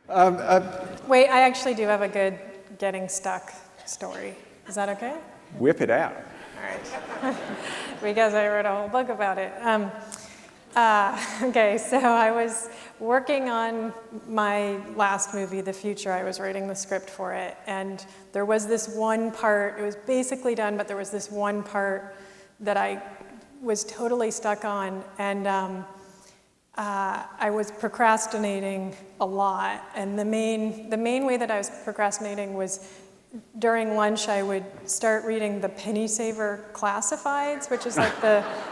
Wait, I actually do have a good getting stuck story. Is that okay? Whip it out. All right. Because I wrote a whole book about it. Okay, so I was working on my last movie, The Future. I was writing the script for it, and there was this one part, it was basically done, but there was this one part that I was totally stuck on, and I was procrastinating a lot. And the main way that I was procrastinating was during lunch, I would start reading the Penny Saver classifieds, which is like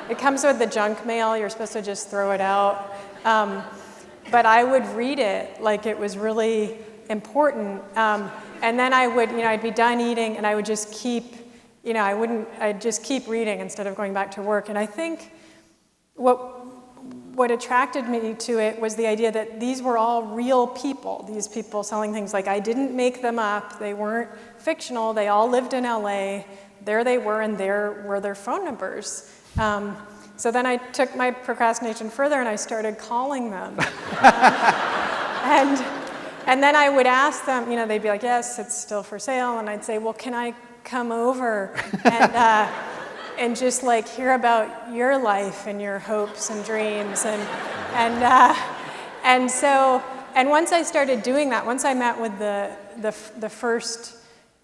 it comes with the junk mail. You're supposed to just throw it out. But I would read it like it was really important. And then I would, I'd be done eating and I would just keep, I'd just keep reading instead of going back to work. And I think what attracted me to it was the idea that these were all real people, these people selling things. Like, I didn't make them up. They weren't fictional. They all lived in LA. There they were, and there were their phone numbers. So then I took my procrastination further, and I started calling them. And then I would ask them, they'd be like, yes, it's still for sale. And I'd say, well, can I come over and just like hear about your life and your hopes and dreams and once I started doing that, once I met with the first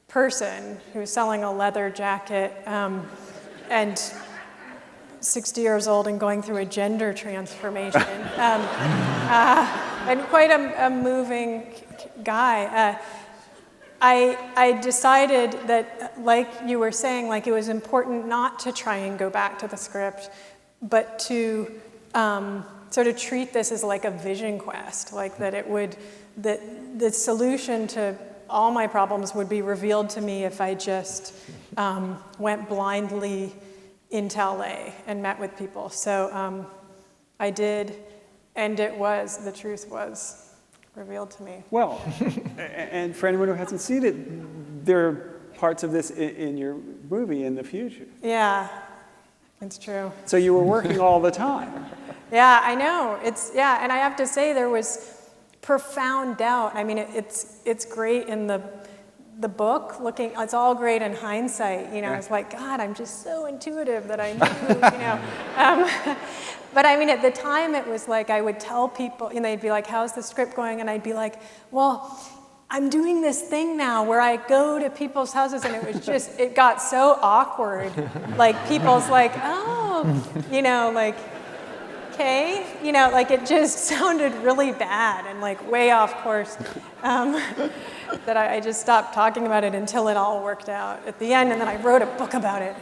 person who was selling a leather jacket and 60 years old and going through a gender transformation and quite a moving guy. I decided that, like you were saying, like it was important not to try and go back to the script, but to sort of treat this as like a vision quest, like that the solution to all my problems would be revealed to me if I just went blindly into LA and met with people. So I did, and the truth was revealed to me. Well, and for anyone who hasn't seen it, there are parts of this in your movie in the future. Yeah, it's true. So you were working all the time. Yeah, I know. And I have to say there was profound doubt. I mean, it's great in the book, it's all great in hindsight. It's like, God, I'm just so intuitive that I knew, But I mean, at the time, it was like I would tell people, they'd be like, how's the script going? And I'd be like, well, I'm doing this thing now where I go to people's houses, and it got so awkward. Like, people's like, oh, like, okay, like it just sounded really bad and like way off course. That I just stopped talking about it until it all worked out at the end, and then I wrote a book about it.